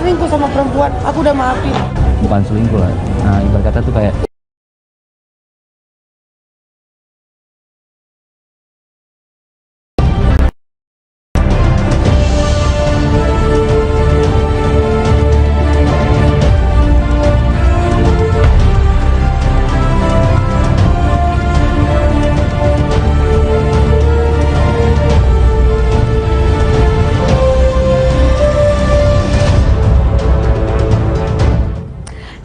selingkuh sama perempuan, aku udah maafin. Bukan selingkuh lah. Nah, ibarat kata tuh kayak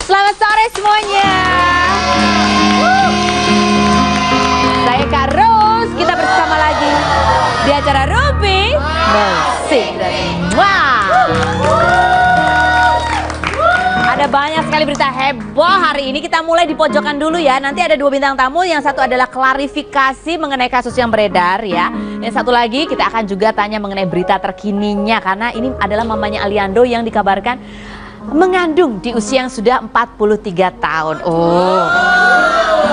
Selamat sore semuanya. Saya Kak Ros, kita bersama lagi di acara Ruby Musik. Wah, ada banyak sekali berita heboh hari ini. Kita mulai di pojokan dulu ya. Nanti ada 2 bintang tamu. Yang satu adalah klarifikasi mengenai kasus yang beredar ya. Yang satu lagi kita akan juga tanya mengenai berita terkininya, karena ini adalah mamanya Aliando yang dikabarkan mengandung di usia yang sudah 43 tahun. Oh,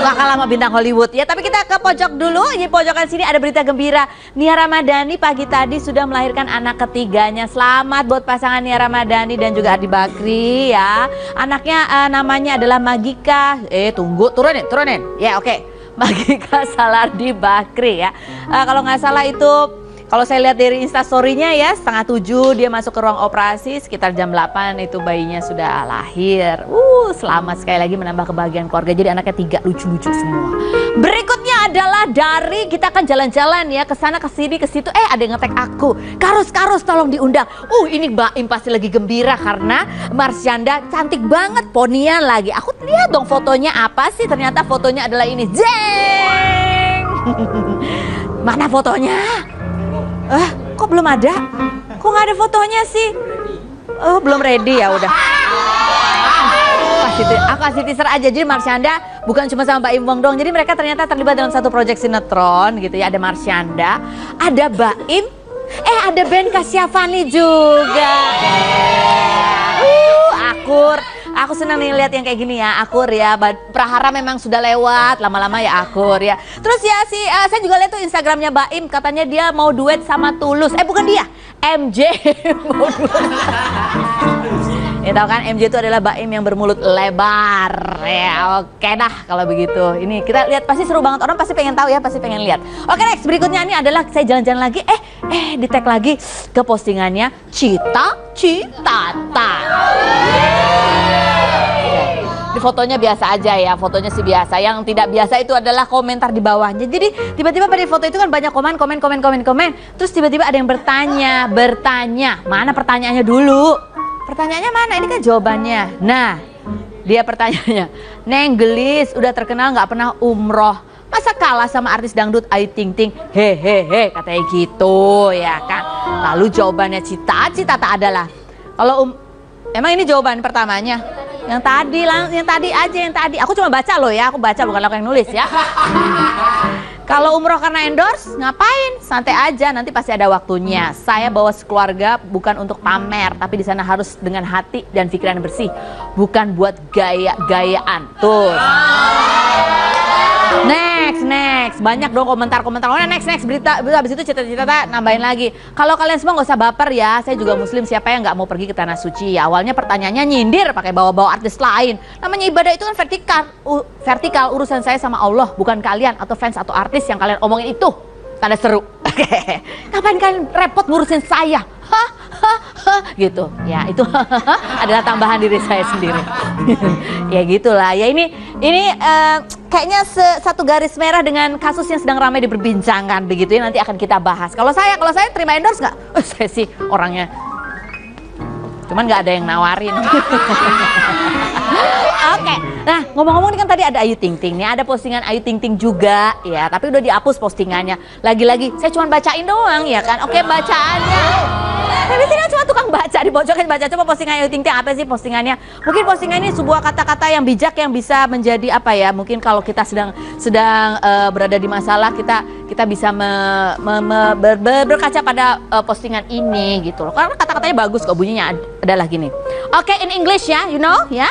gak kalah sama bintang Hollywood ya. Tapi kita ke pojok dulu. Di pojokan sini ada berita gembira. Nia Ramadhani pagi tadi sudah melahirkan anak ketiganya. Selamat buat pasangan Nia Ramadhani dan juga Ardi Bakri ya. Anaknya namanya adalah Magika. Tunggu, turunin. Ya oke. Magika Salardi Bakri ya. Kalau nggak salah itu, kalau saya lihat dari instastory-nya ya, 6:30 dia masuk ke ruang operasi, sekitar jam 8 itu bayinya sudah lahir. Selamat sekali lagi, menambah kebahagiaan keluarga. Jadi anaknya 3 lucu-lucu semua. Berikutnya adalah dari, kita akan jalan-jalan ya, ke sana ke sini ke situ. Ada yang nge-tag aku, Karus tolong diundang. Ini Mbak Im pasti lagi gembira karena Marsyanda cantik banget, ponian lagi. Aku lihat dong fotonya apa sih, ternyata fotonya adalah ini. Jeng! Mana fotonya? Kok belum ada? Kok nggak ada fotonya sih? Belum ready ya udah. Aku kasih teaser aja. Jadi Marsyanda bukan cuma sama Mbak Im Wong dong. Jadi mereka ternyata terlibat dalam satu proyek sinetron gitu ya. Ada Marsyanda, ada Mbak Im, ada Ben Kasyafani juga. Akur. Aku senang nih lihat yang kayak gini ya, akur ya. Prahara memang sudah lewat, lama-lama ya akur ya. Terus ya saya juga lihat tuh Instagramnya Mbak Im, katanya dia mau duet sama Tulus. Bukan dia, MJ mau duet. Ya tahu kan, MJ itu adalah Mbak Im yang bermulut lebar. Ya oke dah kalau begitu. Ini kita lihat pasti seru banget, orang pasti pengen tahu ya, pasti pengen lihat. Oke, next berikutnya ini adalah saya jalan-jalan lagi, di tag lagi ke postingannya Cita Citata. Di fotonya biasa aja ya, fotonya sih biasa. Yang tidak biasa itu adalah komentar di bawahnya. Jadi tiba-tiba pada foto itu kan banyak komen. Terus tiba-tiba ada yang bertanya. Mana pertanyaannya dulu? Pertanyaannya mana? Ini kan jawabannya. Nah, dia pertanyaannya, Neng Gelis udah terkenal nggak pernah umroh, masa kalah sama artis dangdut Ayu Ting Ting? Hehehe, katanya gitu ya kan. Lalu jawabannya Cita Citata adalah, kalau emang ini jawaban pertamanya? Yang tadi. Aku cuma baca loh ya, aku baca bukan aku yang nulis ya. Kalau umroh karena endorse, ngapain? Santai aja, nanti pasti ada waktunya. Saya bawa sekeluarga bukan untuk pamer, tapi di sana harus dengan hati dan pikiran bersih, bukan buat gaya-gayaan. Tuh. Next. Banyak dong komentar-komentar. Next berita habis itu Cita-Citata nambahin lagi. Kalau kalian semua nggak usah baper ya. Saya juga muslim, siapa yang nggak mau pergi ke tanah suci? Ya, awalnya pertanyaannya nyindir pakai bawa-bawa artis lain. Namanya ibadah itu kan vertikal. Urusan saya sama Allah, bukan kalian atau fans atau artis yang kalian omongin itu. Tanda seru. Ngapain kalian repot ngurusin saya? Gitu ya, itu adalah tambahan diri saya sendiri. Ya gitulah ya, ini kayaknya satu garis merah dengan kasus yang sedang ramai diperbincangkan begitu ya, nanti akan kita bahas. Kalau saya terima endorse nggak? Saya sih orangnya, cuman nggak ada yang nawarin. Oke, nah ngomong-ngomong ini kan tadi ada Ayu Ting Ting nih, ada postingan Ayu Ting Ting juga ya, tapi udah dihapus postingannya. Lagi-lagi saya cuma bacain doang ya kan. Oke, bacaannya. Nah, di sini cuma tukang baca, dibocorin baca. Coba postingan Ayu Ting Ting, apa sih postingannya? Mungkin postingannya sebuah kata-kata yang bijak yang bisa menjadi apa ya? Mungkin kalau kita sedang berada di masalah, kita bisa berkaca pada postingan ini gitu loh. Karena kata-katanya bagus kok, bunyinya adalah gini. Oke, in English ya, you know ya.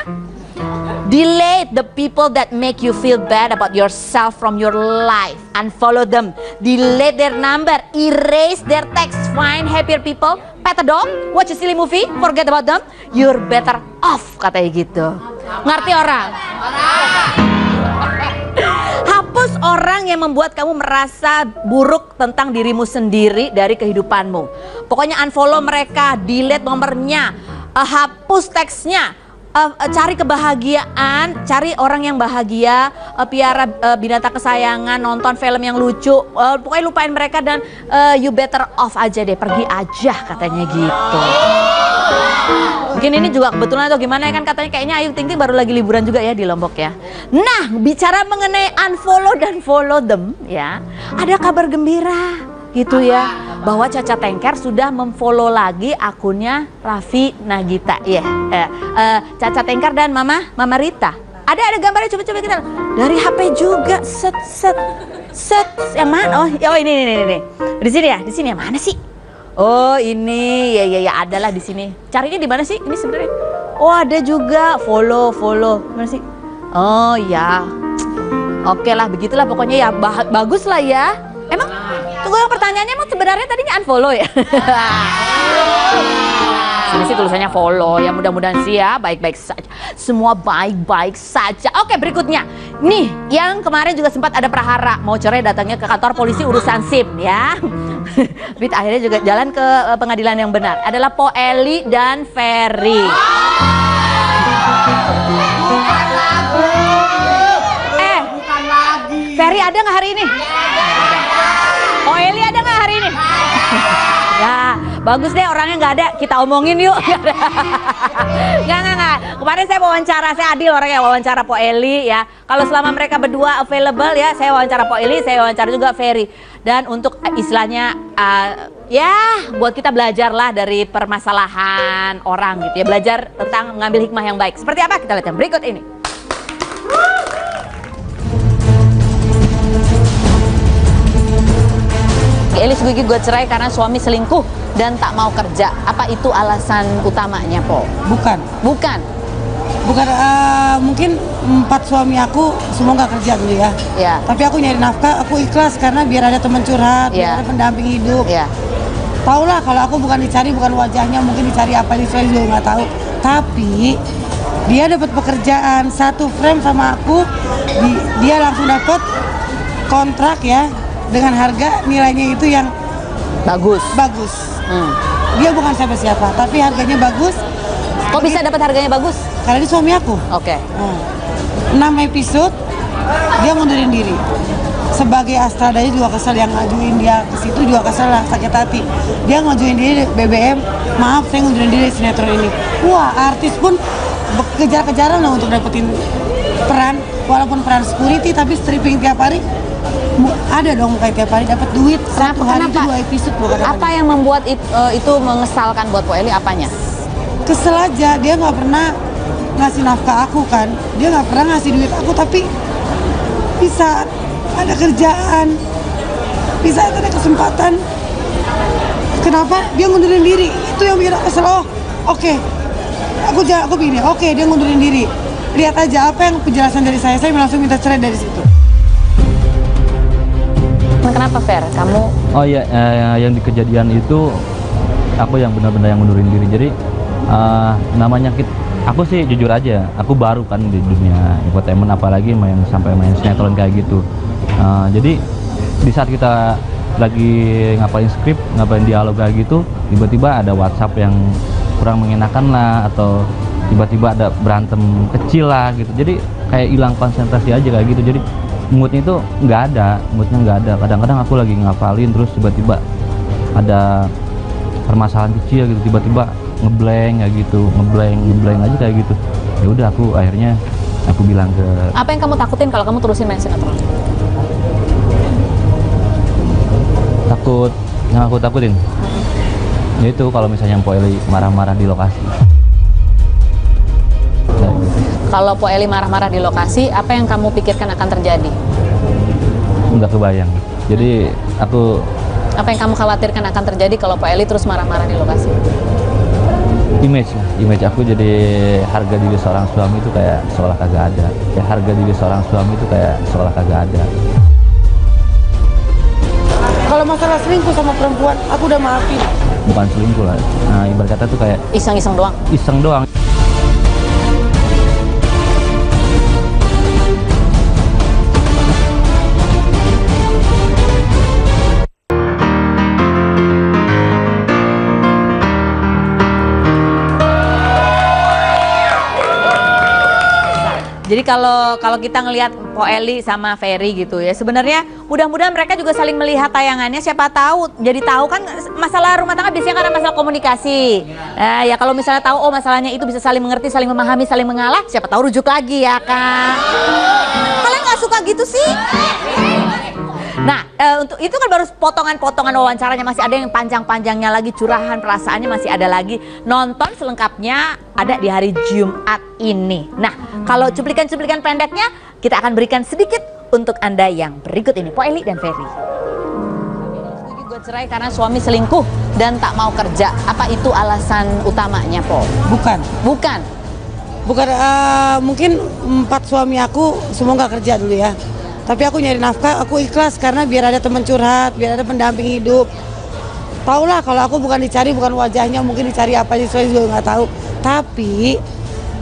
Delete the people that make you feel bad about yourself from your life. Unfollow them. Delete their number. Erase their text. Find happier people. Pet a dog. Watch a silly movie. Forget about them. You're better off. Katanya gitu. Ngerti orang? Hapus orang yang membuat kamu merasa buruk tentang dirimu sendiri dari kehidupanmu. Pokoknya unfollow mereka. Delete nomornya. Hapus teksnya. Cari kebahagiaan, cari orang yang bahagia, piara binatang kesayangan, nonton film yang lucu, pokoknya lupain mereka dan you better off aja deh, pergi aja katanya gitu. Mungkin ini juga kebetulan atau gimana ya kan, katanya kayaknya Ayu Ting Ting baru lagi liburan juga ya di Lombok ya. Nah, bicara mengenai unfollow dan follow them ya, ada kabar gembira gitu ya, bahwa Caca Tengker sudah memfollow lagi akunnya Raffi Nagita ya. Caca Tengker dan Mama Rita. Ada gambarnya, coba kita dari HP juga. Set yang mana? Oh ini. Di sini ya, mana sih? Oh ini ya adalah di sini. Carinya di mana sih? Ini sebenarnya. Oh ada juga follow. Mana sih? Oh ya. Oke lah, begitulah pokoknya ya, bagus lah ya. Emang tunggu, yang pertanyaannya emang sebenarnya tadinya unfollow ya? Ini sih tulisannya follow ya, mudah-mudahan sih ya baik-baik saja. Semua baik-baik saja. Oke, berikutnya. Nih, yang kemarin juga sempat ada prahara mau cerai, datangnya ke kantor polisi urusan SIM ya. Tapi akhirnya juga jalan ke pengadilan yang benar. Adalah Po Eli dan Ferry. Ferry ada nggak hari ini? Oh Eli ada nggak hari ini? Ya bagus deh, orangnya nggak ada, kita omongin yuk. Nggak. Kemarin saya wawancara, saya adil orangnya, wawancara Po Eli ya. Kalau selama mereka berdua available ya, saya wawancara Po Eli, saya wawancara juga Ferry. Dan untuk istilahnya ya buat kita belajar lah dari permasalahan orang gitu ya, belajar tentang mengambil hikmah yang baik. Seperti apa? Kita lihat yang berikut ini. Eli Sugigi gue cerai karena suami selingkuh dan tak mau kerja. Apa itu alasan utamanya, Po? Bukan. Mungkin 4 suami aku semua nggak kerja dulu ya. Iya. Tapi aku nyari nafkah, aku ikhlas karena biar ada teman curhat, biar ada pendamping hidup. Iya. Tau lah kalau aku bukan dicari, bukan wajahnya, mungkin dicari apa ini saya juga nggak tahu. Tapi dia dapat pekerjaan 1 frame sama aku, dia langsung dapat kontrak ya. Dengan harga nilainya itu yang bagus. Dia bukan siapa-siapa, tapi harganya bagus. Kok bisa dapat harganya bagus? Karena dia suami aku. Oke. 6 episode dia mundurin diri. Sebagai Astradanya juga kesel, yang ngajuin dia ke situ juga kesel lah, sakit hati. Dia ngajuin diri BBM, maaf saya ngundurin diri sinetron ini. Wah, artis pun kejar-kejaran lah untuk dapetin peran, walaupun peran security tapi stripping tiap hari. Ada dong kayak tiap hari dapat duit. Satu hari itu 2 episode loh. Apa yang membuat itu mengesalkan buat Po Eli, apanya? Kesel aja, dia nggak pernah ngasih nafkah aku kan, dia nggak pernah ngasih duit aku, tapi bisa ada kerjaan, bisa ada kesempatan. Kenapa dia ngundurin diri? Itu yang bikin aku kesel. Oke. Aku begini, oke dia ngundurin diri. Lihat aja apa yang penjelasan dari saya langsung minta cerai dari situ. Kenapa Fer? Kamu? Oh iya, yang di kejadian itu aku yang benar-benar yang mundurin diri. Jadi namanya aku sih jujur aja, aku baru kan di dunia infotainment, apalagi sampai main sinetron kayak gitu. Jadi di saat kita lagi ngapain skrip, ngapain dialog kayak gitu, tiba-tiba ada WhatsApp yang kurang mengenakan lah, atau tiba-tiba ada berantem kecil lah gitu. Jadi kayak hilang konsentrasi aja kayak gitu. Jadi moodnya itu nggak ada. Kadang-kadang aku lagi ngapalin, terus tiba-tiba ada permasalahan kecil gitu, tiba-tiba ngeblank kayak gitu, ngeblank aja kayak gitu. Ya udah, akhirnya aku bilang ke. Apa yang kamu takutin kalau kamu terusin main sinetron? Yang aku takutin itu kalau misalnya Po Eli marah-marah di lokasi. Kalau Po Eli marah-marah di lokasi, apa yang kamu pikirkan akan terjadi? Nggak kebayang. Jadi apa yang kamu khawatirkan akan terjadi kalau Po Eli terus marah-marah di lokasi? image aku jadi harga diri seorang suami itu kayak seolah kagak ada. Ya harga diri seorang suami itu kayak seolah kagak ada. Kalau masalah selingkuh sama perempuan, aku udah maafin. Bukan selingkuh lah. Nah, ibarat kata tuh kayak Iseng-iseng doang. iseng doang. Jadi kalau kita ngelihat Po Eli sama Ferry gitu ya, sebenarnya mudah-mudahan mereka juga saling melihat tayangannya. Siapa tahu jadi tahu kan masalah rumah tangga biasanya karena masalah komunikasi. Nah, ya kalau misalnya tahu masalahnya itu bisa saling mengerti, saling memahami, saling mengalah, siapa tahu rujuk lagi ya kan. Kalian nggak suka gitu sih? Nah, untuk itu kan baru potongan-potongan wawancaranya, masih ada yang panjang-panjangnya lagi, curahan perasaannya masih ada lagi. Nonton selengkapnya ada di hari Jumat ini. Nah, kalau cuplikan-cuplikan pendeknya kita akan berikan sedikit untuk Anda yang berikut ini, Po Eli dan Ferry. Setuju gue cerai karena suami selingkuh dan tak mau kerja. Apa itu alasan utamanya, Po? Bukan. Mungkin 4 suami aku semua nggak kerja dulu ya. Tapi aku nyari nafkah, aku ikhlas karena biar ada teman curhat, biar ada pendamping hidup. Taulah kalau aku bukan dicari, bukan wajahnya, mungkin dicari apa aja saya juga nggak tahu. Tapi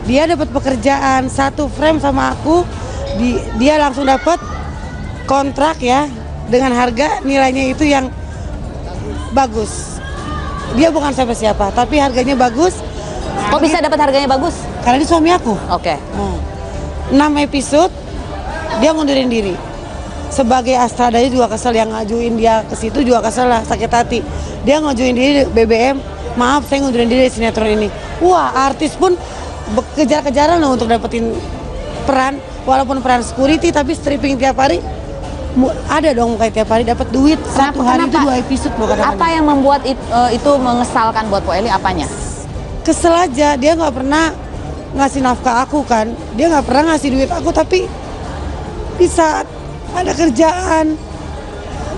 dia dapat pekerjaan 1 frame sama aku, dia langsung dapat kontrak ya dengan harga nilainya itu yang bagus. Dia bukan siapa-siapa, tapi harganya bagus. Kok bisa dapat harganya bagus? Karena dia suami aku. Oke. 6 episode dia ngundurin diri. Sebagai Astra Daya juga kesel, yang ngajuin dia ke situ juga kesel lah, sakit hati. Dia ngajuin diri BBM, maaf saya ngundurin diri di sinetron ini. Wah, artis pun kejar-kejaran loh untuk dapetin peran, walaupun peran security tapi stripping tiap hari. Ada dong kayak tiap hari dapat duit. Satu hari itu 2 episode loh kadang-kadang. Apa yang membuat itu mengesalkan buat Po Eli, apanya? Kesel aja, dia nggak pernah ngasih nafkah aku kan, dia nggak pernah ngasih duit aku, tapi di saat ada kerjaan,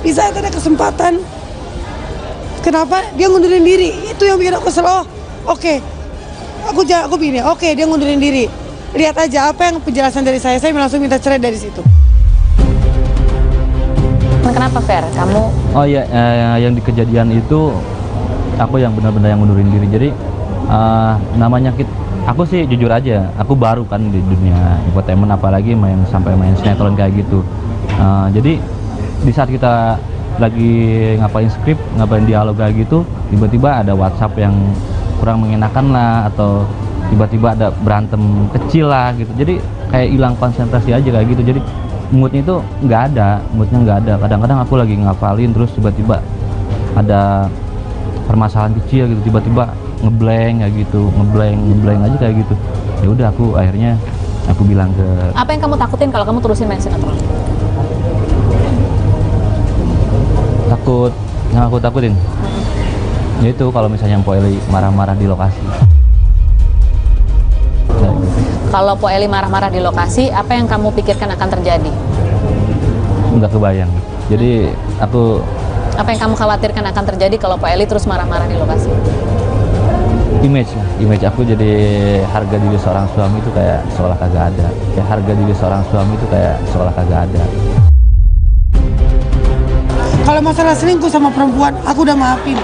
di saat ada kesempatan, kenapa dia ngundurin diri? Itu yang bikin aku kesel. Oh, oke. Aku begini, oke dia ngundurin diri. Lihat aja apa yang penjelasan dari saya langsung minta cerai dari situ. Kenapa Fer? Kamu? Oh iya, yang di kejadian itu aku yang benar-benar yang ngundurin diri. Jadi namanya aku sih jujur aja, aku baru kan di dunia infotainment, apalagi sampai main sinetron kayak gitu. Jadi di saat kita lagi ngapain skrip, ngapain dialog kayak gitu, tiba-tiba ada WhatsApp yang kurang mengenakan lah, atau tiba-tiba ada berantem kecil lah gitu. Jadi kayak hilang konsentrasi aja kayak gitu. Jadi moodnya itu nggak ada. Kadang-kadang aku lagi ngapalin, terus tiba-tiba ada permasalahan kecil gitu, tiba-tiba ngeblank kayak gitu, ngeblank aja kayak gitu. Ya udah, akhirnya aku bilang ke. Apa yang kamu takutin kalau kamu terusin main sinetron? Yang aku takutin yaitu kalau misalnya Po Eli marah-marah di lokasi. Kalau Po Eli marah-marah di lokasi, apa yang kamu pikirkan akan terjadi? Nggak kebayang. Jadi apa yang kamu khawatirkan akan terjadi kalau Po Eli terus marah-marah di lokasi? Image aku jadi harga diri seorang suami itu kayak seolah kagak ada. Ya harga diri seorang suami itu kayak seolah kagak ada. Kalau masalah selingkuh sama perempuan, aku udah maafin.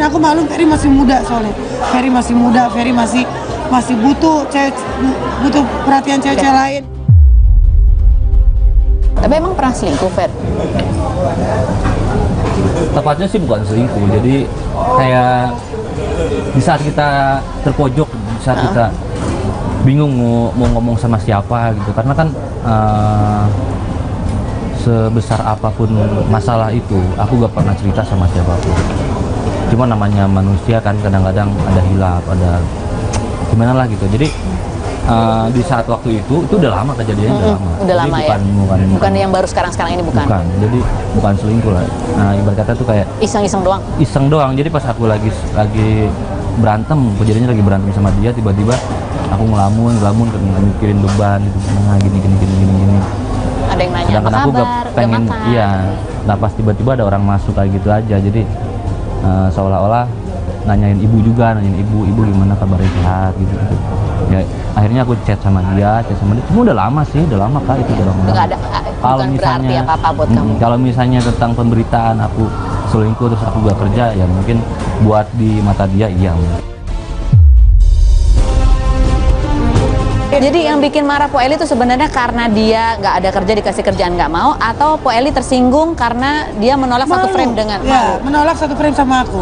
Aku malu, Ferry masih muda soalnya. Ferry masih muda, Ferry masih butuh perhatian cewek-cewek lain. Tapi emang pernah selingkuh, Fer? Tepatnya sih bukan selingkuh. Jadi kayak di saat kita terpojok, di saat kita bingung mau ngomong sama siapa gitu, karena kan sebesar apapun masalah itu aku gak pernah cerita sama siapapun. Cuma namanya manusia kan, kadang-kadang ada hilaf, ada gimana lah gitu. Jadi di saat waktu itu udah lama kejadiannya, udah lama ya. Bukan yang baru sekarang ini, bukan. Jadi bukan selingkuh lah. Nah, ibarat kata tuh kayak iseng doang. Jadi pas aku lagi berantem, kejadiannya lagi berantem sama dia, tiba-tiba aku ngelamun mikirin beban gitu, gini. Ada yang nanya sedangkan apa aku kabar, gak pengen, iya. Nah pas tiba-tiba ada orang masuk kayak gitu aja, jadi seolah-olah nanyain ibu juga, nanyain ibu gimana kabarnya, sehat gitu. Ya akhirnya aku chat sama dia. Cuma udah lama sih, udah lama Kak, itu udah lama. Nggak ada, bukan berarti apa-apa buat kamu. Kalau misalnya tentang pemberitaan aku selingkuh terus aku gak kerja, ya mungkin buat di mata dia iya. Jadi yang bikin marah Po Eli itu sebenarnya karena dia nggak ada kerja, dikasih kerjaan nggak mau, atau Po Eli tersinggung karena dia menolak satu frame dengan ya, menolak satu frame sama aku.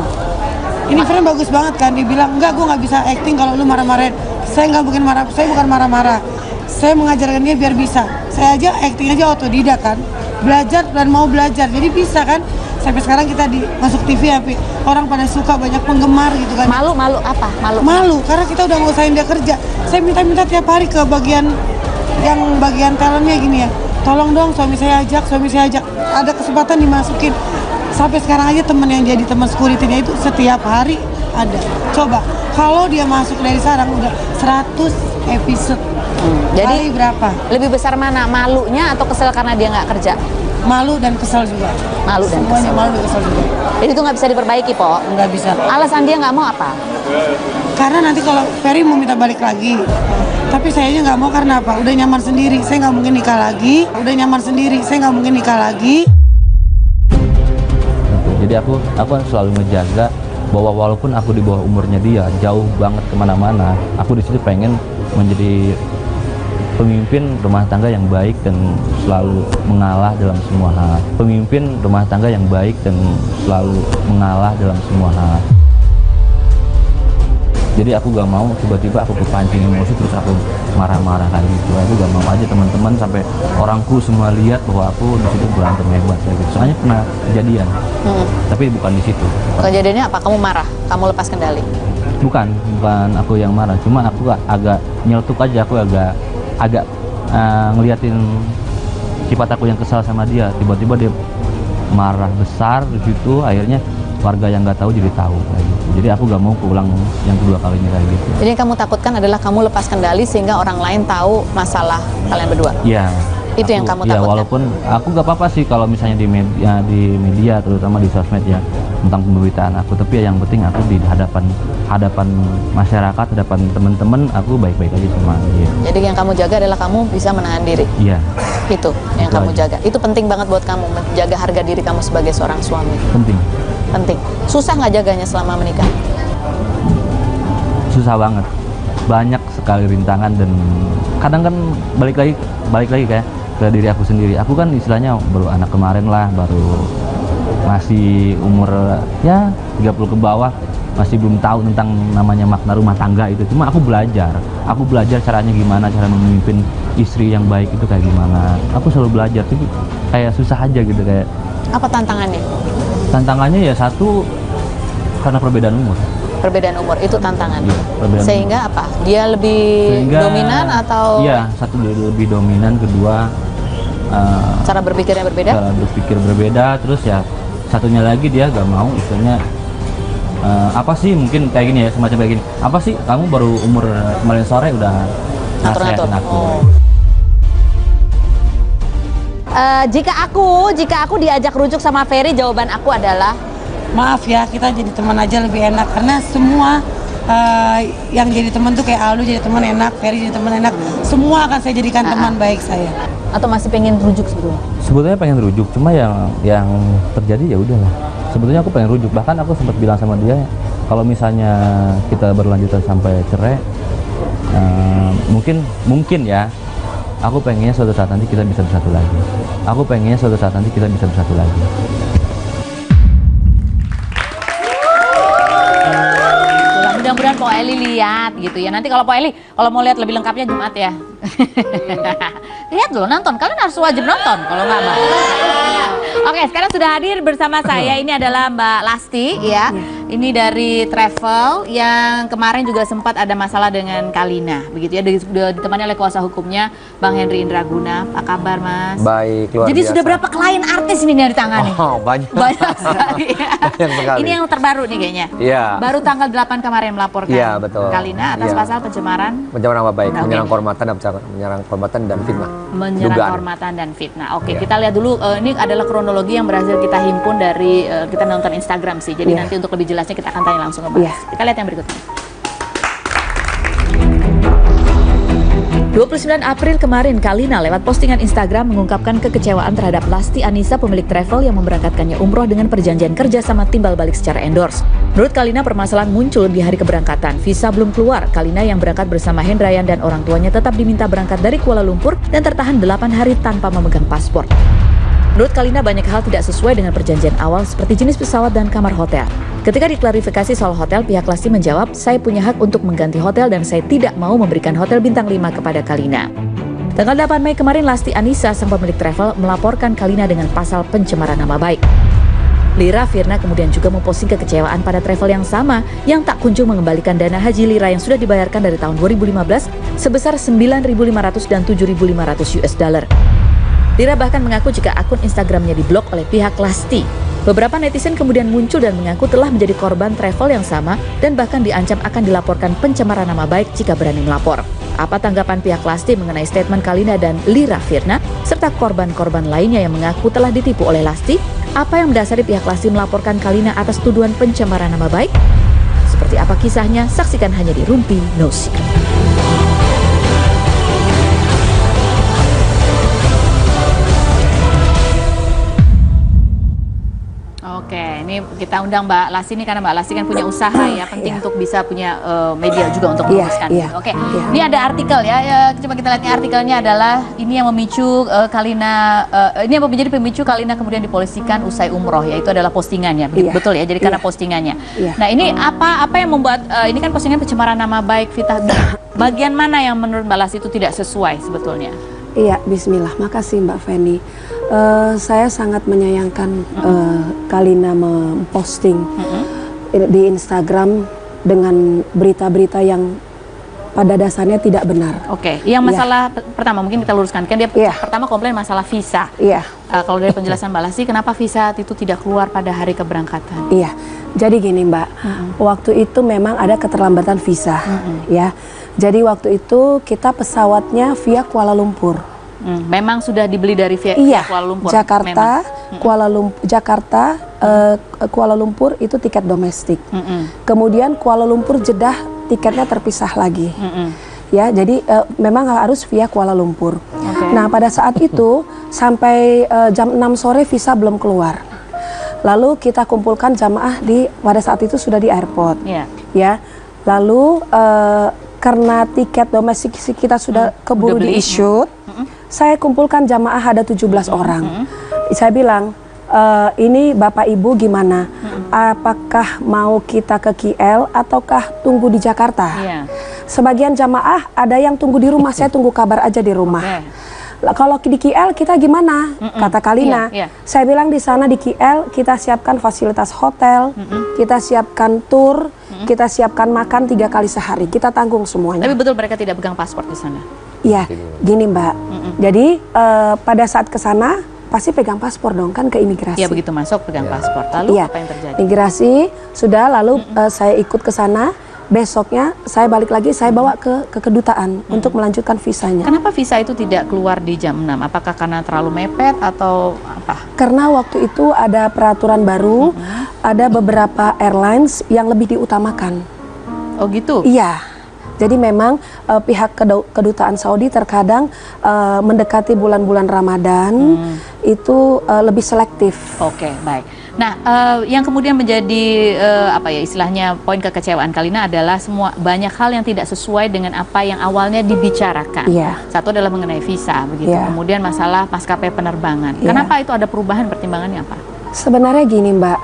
Ini frame bagus banget kan, dibilang enggak, gue nggak bisa acting kalau lu marah-marahin. Saya nggak mungkin marah, saya bukan marah-marah. Saya mengajarkan dia biar bisa. Saya aja acting aja otodidak kan, belajar dan mau belajar, jadi bisa kan. Sampai sekarang kita masuk TV, orang pada suka, banyak penggemar gitu kan. Malu apa? Malu karena kita udah ngusahain dia kerja. Saya minta tiap hari ke bagian talentnya gini ya, tolong dong suami saya ajak, ada kesempatan dimasukin. Sampai sekarang aja temen yang jadi teman security-nya itu setiap hari ada. Coba kalau dia masuk dari sarang udah 100 episode. Jadi berapa? Lebih besar mana, malunya atau kesel karena dia nggak kerja? Malu dan kesal juga. Malu dan semuanya kesel. malu dan kesal juga. Jadi itu nggak bisa diperbaiki, Po? Nggak bisa. Alasan dia nggak mau apa? Karena nanti kalau Ferry mau minta balik lagi, tapi sayanya nggak mau karena apa? Udah nyaman sendiri, saya nggak mungkin nikah lagi. Jadi aku selalu ngejaga bahwa walaupun aku di bawah umurnya dia, jauh banget kemana-mana, aku di situ pengen menjadi pemimpin rumah tangga yang baik dan selalu mengalah dalam semua hal. Pemimpin rumah tangga yang baik dan selalu mengalah dalam semua hal. Jadi aku gak mau tiba-tiba aku kepancing emosi terus aku marah-marah kayak gitu. Aku gak mau aja teman-teman sampai orangku semua lihat bahwa aku di situ berantem hebat kayak gitu. Soalnya pernah kejadian, tapi bukan di situ. Kejadiannya apa? Kamu marah? Kamu lepas kendali? Bukan aku yang marah. Cuma aku agak nyeletuk aja. Aku agak ngeliatin sifat aku yang kesal sama dia. Tiba-tiba dia marah besar di situ. Akhirnya warga yang nggak tahu jadi tahu kayak gitu. Jadi aku gak mau keulang yang kedua kalinya kayak gitu. Jadi yang kamu takutkan adalah kamu lepas kendali sehingga orang lain tahu masalah kalian berdua. Iya. Itu yang kamu takutkan. Ya walaupun aku gak apa-apa sih kalau misalnya di media terutama di sosmed ya tentang pemberitaan aku, tapi ya yang penting aku di hadapan masyarakat, hadapan teman-teman aku baik-baik aja sama dia. Jadi yang kamu jaga adalah kamu bisa menahan diri. Iya. Itu yang kamu jaga. Itu penting banget buat kamu menjaga harga diri kamu sebagai seorang suami. Penting. Susah nggak jaganya selama menikah? Susah banget. Banyak sekali rintangan dan kadang kan balik lagi kayak ke diri aku sendiri. Aku kan istilahnya baru anak kemarin lah, baru masih umur ya 30 ke bawah, masih belum tahu tentang namanya makna rumah tangga itu. Cuma aku belajar caranya gimana, cara memimpin istri yang baik itu kayak gimana. Aku selalu belajar, tapi kayak susah aja gitu kayak. Apa tantangannya? Tantangannya ya satu karena perbedaan umur. Perbedaan umur itu tantangan. Iya, sehingga apa? Dia lebih dominan atau? Iya, satu lebih dominan, kedua cara berpikirnya berbeda. Cara berpikir berbeda, terus ya satunya lagi dia gak mau istilahnya apa sih mungkin kayak gini ya, semacam kayak gini. Apa sih kamu baru umur kemarin sore udah ngatur-ngatur aku. Jika aku diajak rujuk sama Ferry, jawaban aku adalah maaf ya, kita jadi teman aja lebih enak karena semua yang jadi teman tuh kayak Aldo jadi teman enak, Ferry jadi teman enak, semua akan saya jadikan teman baik saya. Atau masih pengen rujuk sebetulnya? Sebetulnya pengen rujuk, cuma yang terjadi ya udahlah. Sebetulnya aku pengen rujuk, bahkan aku sempat bilang sama dia kalau misalnya kita berlanjutan sampai cerai, mungkin ya. Aku pengennya suatu saat nanti kita bisa bersatu lagi. Mudah-mudahan Po Eli lihat gitu ya. Nanti kalau Po Eli mau lihat lebih lengkapnya Jumat ya. Lihat dulu, nonton. Kalian harus wajib nonton kalau nggak mau. Oke, sekarang sudah hadir bersama saya. Ini adalah Mbak Lasti ya. Ini dari Travel yang kemarin juga sempat ada masalah dengan Kalina, begitu ya. Ditemani oleh kuasa hukumnya Bang Henry Indraguna. Apa kabar, Mas? Baik, luar Jadi biasa. sudah berapa klien artis ini yang ditangani? Oh, banyak. Banyak sekali. Banyak sekali. Ini yang terbaru nih kayaknya. Iya. Baru tanggal 8 kemarin melaporkan Kalina atas pasal pencemaran nama baik, menyerang kehormatan dan fitnah. Menyerang Dugaan. kehormatan dan fitnah. Oke, kita lihat dulu ini adalah kronologi kronologi yang berhasil kita himpun dari kita nonton Instagram sih. Jadi nanti untuk lebih jelasnya kita akan tanya langsung ke Mbak Lesti. Kita lihat yang berikutnya. 29 April kemarin, Kalina lewat postingan Instagram mengungkapkan kekecewaan terhadap Lasti Anissa, pemilik travel yang memberangkatkannya umroh dengan perjanjian kerja sama timbal balik secara endorse. Menurut Kalina, permasalahan muncul di hari keberangkatan. Visa belum keluar. Kalina yang berangkat bersama Hendrayan dan orang tuanya tetap diminta berangkat dari Kuala Lumpur dan tertahan 8 hari tanpa memegang paspor. Menurut Kalina, banyak hal tidak sesuai dengan perjanjian awal seperti jenis pesawat dan kamar hotel. Ketika diklarifikasi soal hotel, pihak Lasti menjawab, saya punya hak untuk mengganti hotel dan saya tidak mau memberikan hotel bintang 5 kepada Kalina. Tanggal 8 Mei kemarin, Lasti Anissa, sang pemilik travel, melaporkan Kalina dengan pasal pencemaran nama baik. Lira Firna kemudian juga memposting kekecewaan pada travel yang sama yang tak kunjung mengembalikan dana haji Lira yang sudah dibayarkan dari tahun 2015 sebesar 9.500 dan 7.500 US dollar. Lira bahkan mengaku jika akun Instagramnya diblok oleh pihak Lasti. Beberapa netizen kemudian muncul dan mengaku telah menjadi korban travel yang sama dan bahkan diancam akan dilaporkan pencemaran nama baik jika berani melapor. Apa tanggapan pihak Lasti mengenai statement Kalina dan Lira Firna serta korban-korban lainnya yang mengaku telah ditipu oleh Lasti? Apa yang mendasari pihak Lasti melaporkan Kalina atas tuduhan pencemaran nama baik? Seperti apa kisahnya? Saksikan hanya di Rumpi Nosi. Oke, ini kita undang Mbak Lasti ini karena Mbak Lasti kan punya usaha ya, penting untuk bisa punya media juga untuk meluruskan. Oke, ini ada artikel ya, coba kita lihat ini artikelnya adalah ini yang memicu Kalina, ini yang menjadi pemicu Kalina kemudian dipolisikan usai umroh, yaitu adalah postingannya, betul ya? Jadi karena postingannya. Nah ini apa yang membuat ini kan postingan pencemaran nama baik, Vita. Bagian mana yang menurut Mbak Lasti itu tidak sesuai sebetulnya? Iya, Bismillah. Makasih Mbak Feni. Saya sangat menyayangkan Kalina memposting di Instagram dengan berita-berita yang pada dasarnya tidak benar. Oke, yang masalah pertama mungkin kita luruskan. Kan dia pertama komplain masalah visa. Kalau dari penjelasan Mbak Lasti, kenapa visa itu tidak keluar pada hari keberangkatan? Iya, jadi gini Mbak, waktu itu memang ada keterlambatan visa, ya. Jadi waktu itu kita pesawatnya via Kuala Lumpur. Memang sudah dibeli dari via Kuala Lumpur. Jakarta, Kuala Lumpur itu tiket domestik. Kemudian Kuala Lumpur Jeddah tiketnya terpisah lagi. Ya, jadi memang harus via Kuala Lumpur. Nah, pada saat itu sampai jam 6 sore visa belum keluar. Lalu kita kumpulkan jamaah pada saat itu sudah di airport. Ya. Lalu karena tiket domestik kita sudah keburu di-issue, saya kumpulkan jamaah ada 17 orang. Saya bilang, ini Bapak Ibu gimana? Apakah mau kita ke KL ataukah tunggu di Jakarta? Sebagian jamaah ada yang tunggu di rumah, saya tunggu kabar aja di rumah. Kalau di KL kita gimana? Kata Kalina. Saya bilang di sana di KL kita siapkan fasilitas hotel, kita siapkan tour, kita siapkan makan 3 kali sehari, kita tanggung semuanya. Tapi betul mereka tidak pegang paspor di sana? Iya, gini Mbak. Jadi pada saat ke sana pasti pegang paspor dong kan ke imigrasi. Iya, begitu masuk pegang paspor. Lalu apa yang terjadi? Imigrasi sudah, lalu saya ikut ke sana. Besoknya saya balik lagi, saya bawa ke kedutaan untuk melanjutkan visanya. Kenapa visa itu tidak keluar di jam 6? Apakah karena terlalu mepet atau apa? Karena waktu itu ada peraturan baru, ada beberapa airlines yang lebih diutamakan. Oh gitu? Iya. Jadi memang pihak kedutaan Saudi terkadang mendekati bulan-bulan Ramadan itu lebih selektif. Oke, baik. Nah, yang kemudian menjadi apa ya istilahnya poin kekecewaan Kalina adalah banyak hal yang tidak sesuai dengan apa yang awalnya dibicarakan. Satu adalah mengenai visa, begitu. Kemudian masalah maskapai penerbangan. Kenapa itu ada perubahan, pertimbangannya apa? Sebenarnya gini Mbak,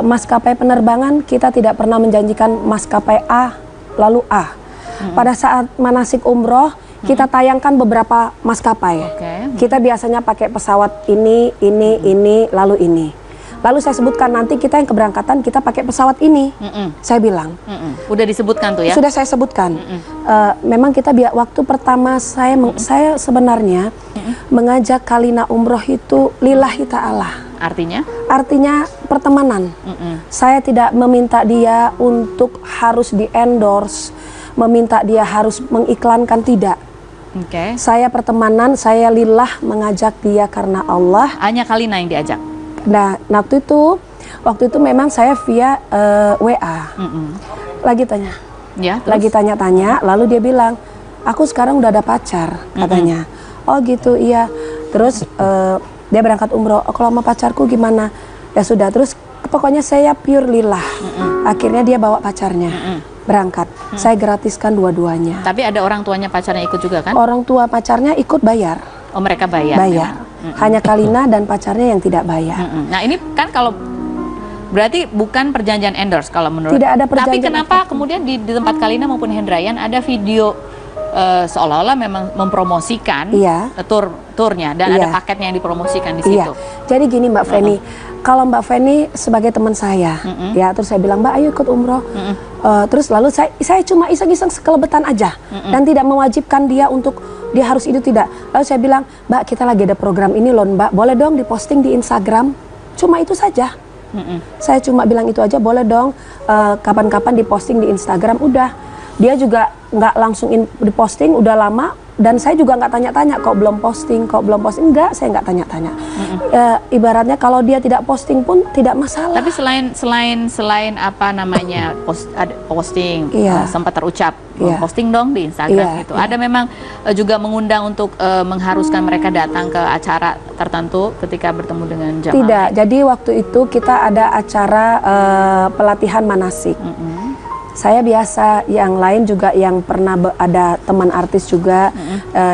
maskapai penerbangan kita tidak pernah menjanjikan maskapai A lalu A. Pada saat manasik umroh kita tayangkan beberapa maskapai. Kita biasanya pakai pesawat ini, lalu ini. Lalu saya sebutkan nanti kita yang keberangkatan kita pakai pesawat ini. Saya bilang. Udah disebutkan tuh ya? Sudah saya sebutkan. Memang kita waktu pertama saya sebenarnya mengajak Kalina umroh itu lillahi ta'ala. Artinya? Artinya pertemanan. Saya tidak meminta dia untuk harus di-endorse, meminta dia harus mengiklankan, tidak. Oke. Saya pertemanan, saya lillah mengajak dia karena Allah. Hanya Kalina yang diajak. Nah, waktu itu memang saya via WA. Lagi tanya. Ya, terus? Lagi tanya-tanya, lalu dia bilang, "Aku sekarang udah ada pacar," katanya. Oh gitu, iya. Terus dia berangkat umroh. Oh, kalau sama pacarku gimana? Ya sudah, terus pokoknya saya pure lillah. Akhirnya dia bawa pacarnya berangkat. Saya gratiskan dua-duanya. Tapi ada orang tuanya pacarnya ikut juga kan? Orang tua pacarnya ikut bayar. Oh, mereka bayar. Bayar. Hanya Kalina dan pacarnya yang tidak bayar. Nah, ini kan kalau berarti bukan perjanjian endorse kalau menurut. Tidak ada perjanjian. Tapi kenapa kemudian di tempat Kalina maupun Hendrayan ada video seolah-olah memang mempromosikan turnya dan ada paketnya yang dipromosikan di situ. Iya. Jadi gini Mbak Feni, kalau Mbak Feni sebagai teman saya, ya terus saya bilang Mbak ayo ikut umroh, terus lalu saya cuma iseng-iseng sekelebetan aja dan tidak mewajibkan dia untuk dia harus itu tidak. Lalu saya bilang Mbak kita lagi ada program ini loh Mbak, boleh dong diposting di Instagram, cuma itu saja. Saya cuma bilang itu aja, boleh dong kapan-kapan diposting di Instagram, udah. Dia juga nggak langsung diposting, udah lama, dan saya juga nggak tanya-tanya kok belum posting, enggak, saya nggak tanya-tanya. Ibaratnya kalau dia tidak posting pun tidak masalah. Tapi selain apa namanya posting, sempat terucap posting dong di Instagram gitu. Ada memang juga mengundang untuk mengharuskan mereka datang ke acara tertentu ketika bertemu dengan jamaah. Tidak, jadi waktu itu kita ada acara pelatihan manasik. Saya biasa, yang lain juga yang pernah ada teman artis juga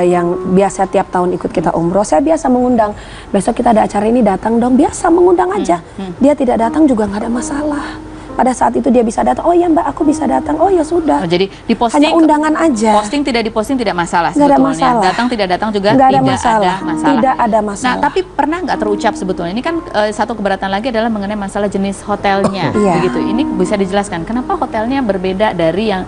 yang biasa tiap tahun ikut kita umroh. Saya biasa mengundang, besok kita ada acara ini datang dong, biasa mengundang aja. Dia tidak datang juga nggak ada masalah. Pada saat itu dia bisa datang, oh ya Mbak aku bisa datang, oh ya sudah. Oh, jadi diposting, hanya undangan aja. Posting tidak diposting tidak masalah sebetulnya. Nggak ada masalah. Datang tidak datang juga nggak ada tidak masalah. ada masalah. Tidak ada masalah. Nah tapi pernah nggak terucap sebetulnya, ini kan satu keberatan lagi adalah mengenai masalah jenis hotelnya. Begitu, ini bisa dijelaskan kenapa hotelnya berbeda dari yang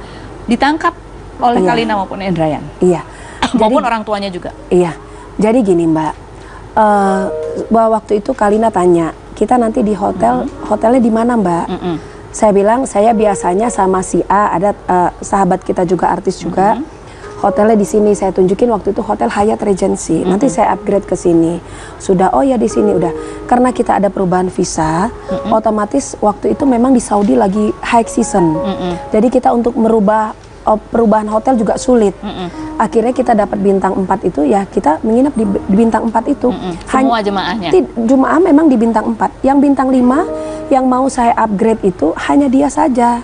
ditangkap oleh Kalina maupun Hendrayan? Iya. Maupun orang tuanya juga? Iya, jadi gini Mbak, bahwa waktu itu Kalina tanya, kita nanti di hotel, hotelnya di mana Mbak? Saya bilang, saya biasanya sama si A, ada sahabat kita juga artis juga, hotelnya di sini. Saya tunjukin waktu itu hotel Hyatt Regency. Nanti saya upgrade ke sini. Sudah, oh ya di sini udah. Karena kita ada perubahan visa, otomatis waktu itu memang di Saudi lagi high season. Jadi kita untuk merubah perubahan hotel juga sulit. Akhirnya kita dapat bintang 4 itu, ya kita menginap di bintang 4 itu. Semua jemaahnya? Jemaah memang di bintang 4. Yang bintang 5 yang mau saya upgrade itu hanya dia saja.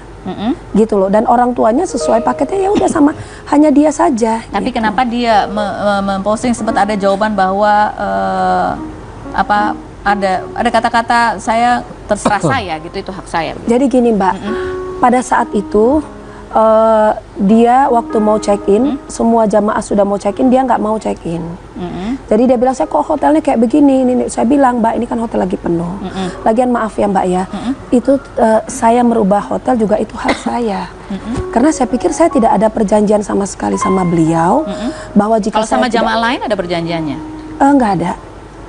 Gitu loh, dan orang tuanya sesuai paketnya ya udah sama, hanya dia saja. Tapi gitu. kenapa dia memposting, sempat ada jawaban bahwa ada kata-kata saya terserah saya gitu, itu hak saya. Jadi gini Mbak, pada saat itu dia waktu mau check-in, semua jamaah sudah mau check-in, dia nggak mau check-in. Jadi dia bilang, saya kok hotelnya kayak begini. Saya bilang, Mbak ini kan hotel lagi penuh. Lagian maaf ya Mbak ya, itu saya merubah hotel juga itu hak saya. Karena saya pikir saya tidak ada perjanjian sama sekali sama beliau bahwa jika kalau sama jamaah lain ada perjanjiannya? Nggak ada.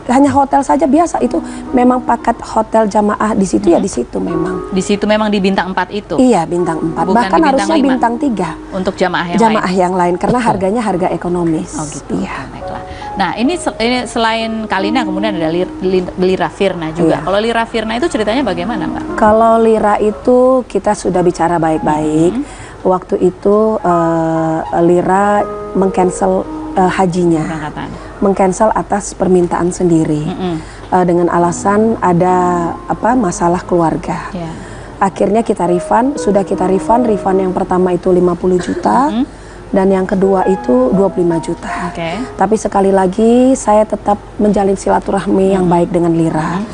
Hanya hotel saja biasa, itu memang paket hotel jamaah di situ ya di situ memang. Di situ memang di bintang 4 itu? Iya bintang 4, bukan bahkan harusnya 5. bintang 3 untuk jamaah yang lain karena harganya harga ekonomis. Oh gitu. Iya. Baiklah. Nah ini selain Kalina kemudian ada Lira Firna juga. Kalau Lira Firna itu ceritanya bagaimana Mbak? Kalau Lira itu kita sudah bicara baik-baik. Waktu itu Lira meng-cancel hajinya. Meng-cancel atas permintaan sendiri dengan alasan ada masalah keluarga. Akhirnya kita refund, refund yang pertama itu 50 juta dan yang kedua itu 25 juta. Tapi sekali lagi saya tetap menjalin silaturahmi yang baik dengan Lira.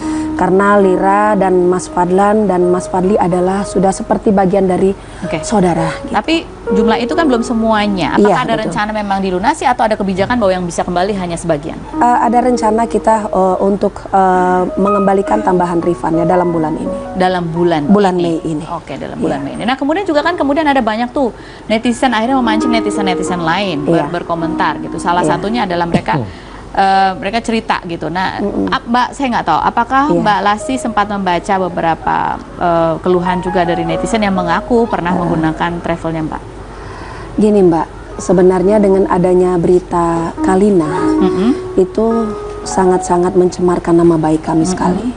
Karena Lira dan Mas Fadlan dan Mas Fadli adalah sudah seperti bagian dari saudara. Gitu. Tapi jumlah itu kan belum semuanya. Apakah ada betul. rencana memang dilunasi atau ada kebijakan bahwa yang bisa kembali hanya sebagian? Ada rencana kita untuk mengembalikan tambahan refundnya dalam bulan ini. Dalam bulan Mei ini. Oke, dalam bulan Mei ini. Nah kemudian juga kan ada banyak tuh netizen akhirnya memancing netizen lain berkomentar gitu. Salah satunya adalah mereka cerita gitu. Nah, Mbak, saya nggak tahu apakah Mbak Lasti sempat membaca beberapa keluhan juga dari netizen yang mengaku pernah menggunakan travelnya Mbak. Gini Mbak, sebenarnya dengan adanya berita Kalina itu sangat-sangat mencemarkan nama baik kami sekali.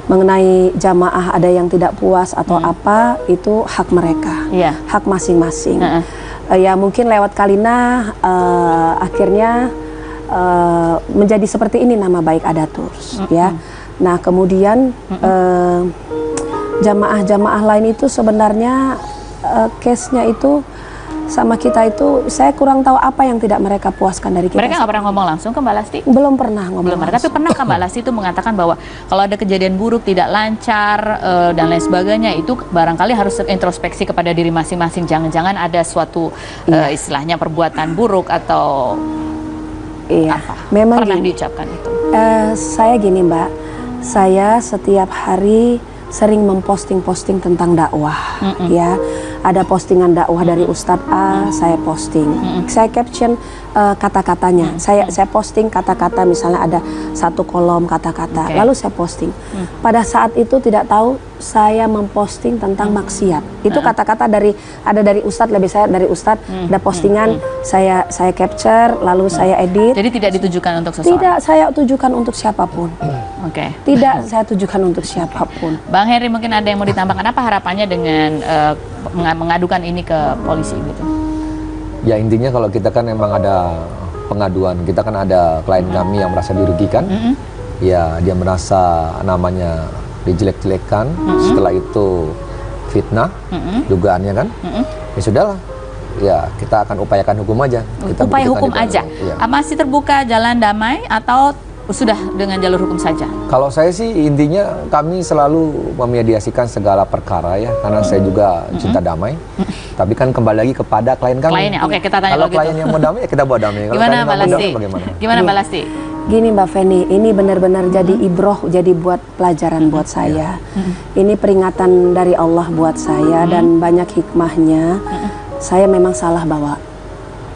Mengenai jamaah ada yang tidak puas atau apa, itu hak mereka, hak masing-masing. Ya mungkin lewat Kalina akhirnya menjadi seperti ini nama baik Adatours, ya. Nah kemudian jamaah-jamaah lain itu sebenarnya case-nya itu sama kita itu, saya kurang tahu apa yang tidak mereka puaskan dari kita. Mereka nggak pernah ngomong langsung ke Mbak Lasti? Belum pernah ngomong Belum pernah, tapi pernah kan Mbak Lasti itu mengatakan bahwa kalau ada kejadian buruk, tidak lancar, dan lain sebagainya, itu barangkali harus introspeksi kepada diri masing-masing. Jangan-jangan ada suatu istilahnya perbuatan buruk atau apa? Memang pernah gini, diucapkan itu? Saya gini Mbak, saya setiap hari sering memposting-posting tentang dakwah, ya. Ada postingan dakwah dari Ustadz A, saya posting. Saya caption kata-katanya. Saya posting kata-kata, misalnya ada satu kolom kata-kata, lalu saya posting. Pada saat itu tidak tahu saya memposting tentang maksiat. Itu kata-kata ada dari Ustadz, lebih saya dari Ustadz, ada postingan, saya capture, lalu saya edit. Jadi tidak ditujukan untuk seseorang? Tidak saya tujukan untuk siapapun. Tidak saya tujukan untuk siapapun. Bang Henry, mungkin ada yang mau ditambahkan, apa harapannya dengan mengadukan ini ke polisi gitu? Ya intinya kalau kita kan emang ada pengaduan, kita kan ada klien kami yang merasa dirugikan, ya dia merasa namanya dijelek-jelekan, setelah itu fitnah, dugaannya kan, ya sudahlah, ya kita akan upayakan hukum aja. Upaya hukum aja? Ya. Masih terbuka jalan damai atau sudah dengan jalur hukum saja? Kalau saya sih intinya kami selalu memediasikan segala perkara ya, karena saya juga cinta damai. Tapi kan kembali lagi kepada klien kami. Kliennya, oke, kita tanya kalau kalau klien gitu. yang mau damai ya kita buat damai. Kalau Gimana klien Mbak yang mau Lasti? damai bagaimana? Gimana Mbak Lasti? Gini Mbak Feni, ini benar-benar jadi ibroh, jadi buat pelajaran buat saya. Ini peringatan dari Allah buat saya dan banyak hikmahnya. Saya memang salah bawa.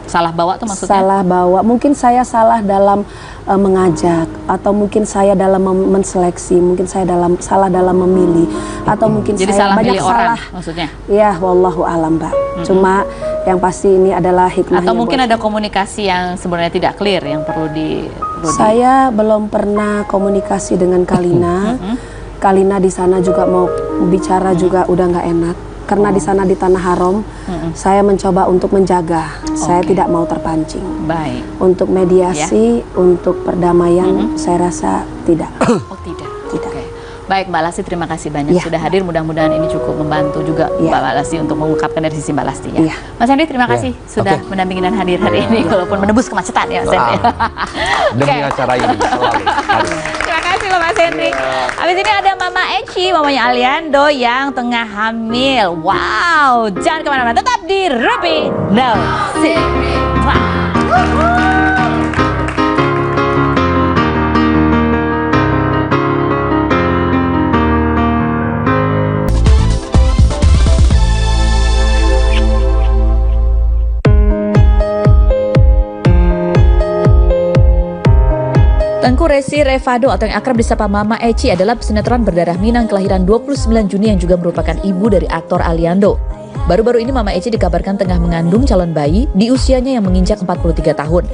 Salah bawa tuh maksudnya? Salah bawa, mungkin saya salah dalam mengajak, atau mungkin saya dalam menseleksi, mungkin saya salah dalam memilih, atau mungkin jadi saya salah banyak milih orang, salah. Maksudnya? Ya, wallahu alam Mbak. Cuma yang pasti ini adalah hikmahnya. Atau mungkin buat ada komunikasi yang sebenarnya tidak clear yang perlu saya belum pernah komunikasi dengan Kalina. Kalina di sana juga mau bicara juga udah nggak enak. Karena di sana di tanah haram, saya mencoba untuk menjaga, saya tidak mau terpancing. Baik. Untuk mediasi, untuk perdamaian, saya rasa tidak. Oh tidak. Tidak. Baik Mbak Lasti, terima kasih banyak sudah hadir. Mudah-mudahan ini cukup membantu juga Mbak Lasti untuk mengungkapkan dari sisi Mbak Lasti ya. Mas Henry, terima kasih sudah mendampingi dan hadir hari ini, walaupun menembus kemacetan ya Mas Henry. Demi acara ini selalu. Terima kasih loh Mas Henry. Habis ini ada Mama Eci, mamanya Aliando yang tengah hamil. Wow, jangan kemana-mana, tetap di Ruby No Secret. Tengku Resi Revado atau yang akrab disapa Mama Eci adalah pesinetron berdarah Minang kelahiran 29 Juni yang juga merupakan ibu dari aktor Aliando. Baru-baru ini Mama Eci dikabarkan tengah mengandung calon bayi di usianya yang menginjak 43 tahun.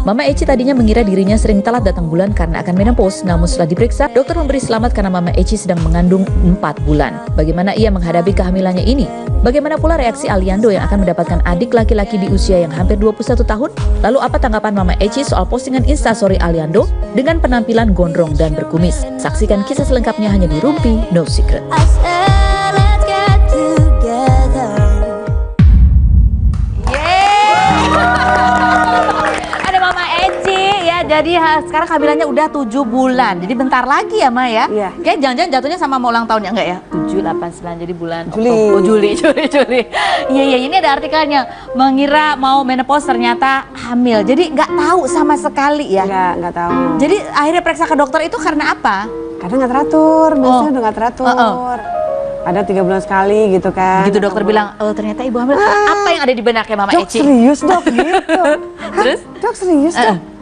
Mama Eci tadinya mengira dirinya sering telat datang bulan karena akan menopause, namun setelah diperiksa, dokter memberi selamat karena Mama Eci sedang mengandung 4 bulan. Bagaimana ia menghadapi kehamilannya ini? Bagaimana pula reaksi Aliando yang akan mendapatkan adik laki-laki di usia yang hampir 21 tahun? Lalu apa tanggapan Mama Eci soal postingan Instastory Aliando dengan penampilan gondrong dan berkumis? Saksikan kisah selengkapnya hanya di Rumpi No Secret. Jadi sekarang kehamilannya udah 7 bulan. Jadi bentar lagi ya, Ma ya? Iya. Kayak jangan-jangan jatuhnya sama mau ulang tahunnya enggak ya? 7, 8, 9 jadi bulan Juli. Oktober. Oh, Juli. Iya, ini ada artikelnya. Mengira mau menopause ternyata hamil. Jadi nggak tahu sama sekali ya? Nggak tahu. Jadi akhirnya periksa ke dokter itu karena apa? Karena nggak teratur, biasanya udah nggak teratur. Ada 3 bulan sekali gitu kan. Begitu dokter bilang, ternyata ibu hamil. Apa yang ada di benaknya Mama Dok Eci? serius dok gitu. Terus? Dok serius dok.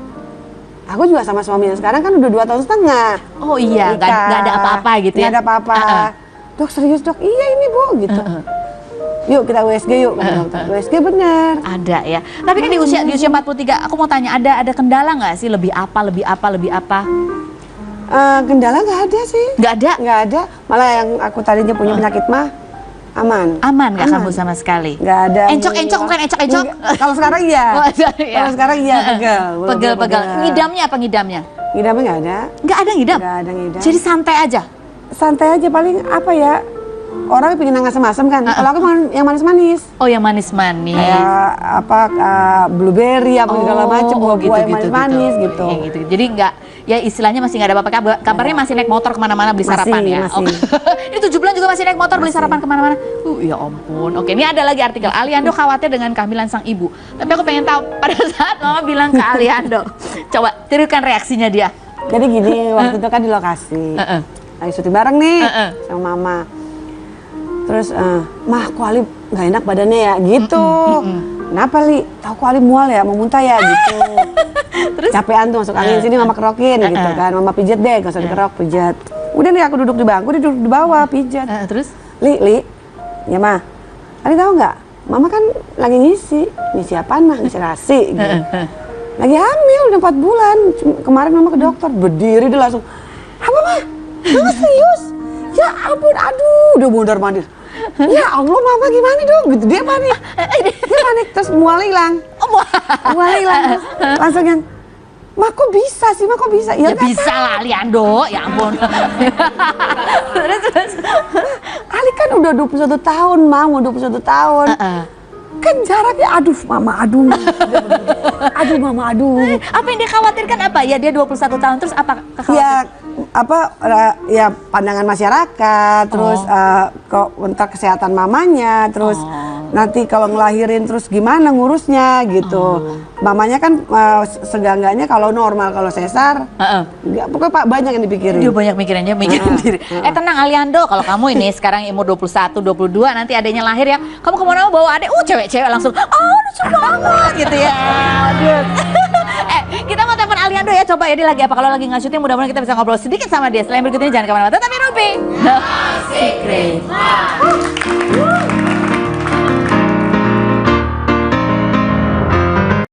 Aku juga sama suaminya sekarang kan udah 2 tahun setengah. Oh iya, nggak ada apa-apa gitu ya? Nggak ada apa-apa. Dok serius dok, iya ini bu gitu. yuk kita USG yuk, kata dokter. USG bener. Ada ya. Tapi kan di usia 43, aku mau tanya, ada kendala nggak sih? Lebih apa? Kendala nggak ada sih. Nggak ada? Nggak ada. Malah yang aku tadinya punya penyakit mah aman. Aman nggak kambuh sama sekali? Nggak ada. Encok-encok bukan encok-encok? Kalau sekarang iya. Oh, iya. Kalau sekarang iya pegel. Pegel. Ngidamnya apa ngidamnya? Ngidamnya nggak ada. Nggak ada ngidam? Nggak ada ngidam. Jadi santai aja? Santai aja, paling apa ya, orang pengen yang asam-asam kan. Kalau aku yang manis-manis. Oh, yang manis-manis. Kayak apa, blueberry apa segala macam, buah-buah yang manis-manis gitu. Ya, gitu. Jadi nggak, ya istilahnya masih nggak ada apa-apa. Kabarnya masih naik motor kemana-mana beli sarapan ya. Masih. Ini 7 bulan juga masih naik motor beli sarapan kemana-mana. Ya ampun. Oke, ini ada lagi artikel. Aliando khawatir dengan kehamilan sang ibu. Tapi aku pengen tahu pada saat mama bilang ke Aliando, coba tirukan reaksinya dia. Jadi gini, waktu itu kan di lokasi, lagi syuting bareng nih sama mama. Terus, mah kok Ali nggak enak badannya ya, gitu. Kenapa Li? Tahu kok Ali mual ya, mau muntah ya, gitu. Terus capean tuh masuk angin, sini mama kerokin, gitu kan. Mama pijat deh, nggak usah dikerok, pijat. Udah nih aku duduk di bangku, dia duduk di bawah, pijat. Terus? Li, ya mah, Ali tahu nggak? Mama kan lagi ngisi apaan mah, ngisi rasi, gitu. Lagi hamil, udah 4 bulan. Kemarin mama ke dokter, berdiri dia langsung, apa mah? Mama serius? Ya ampun, aduh, udah mondar-mandir. Ya Allah, mama gimana dong? Gitu, dia panik. Terus mual hilang. Mual hilang. Terus langsung yang, Ma kok bisa sih, Ma kok bisa? Ya bisa lah, Aliando, ya ampun. Terus. Ali kan udah 21 tahun, Ma, mau 21 tahun. Kan jaraknya, aduh mama, aduh. Aduh mama, aduh. Apa yang dia khawatirkan apa? Ya dia 21 tahun, terus apa kekhawatiran? Ya pandangan masyarakat, terus ntar kesehatan mamanya, terus nanti kalau ngelahirin terus gimana ngurusnya gitu. Mamanya kan seenggaknya kalau normal, kalau sesar, pokoknya Pak banyak yang dipikirin. Dia banyak mikirin diri. Tenang Aliando, kalau kamu ini sekarang umur 21, 22, nanti adanya lahir ya, kamu kemana mau bawa adek, cewek-cewek langsung, lucu banget gitu ya. Aduh. Kita mau telepon Aliando ya, coba ya dia lagi apa, kalau lagi nggak syuting mudah-mudahan kita bisa ngobrol sedikit sama dia. Selain berikut ini jangan kemana-mana, tetap di Ruby. The Secret.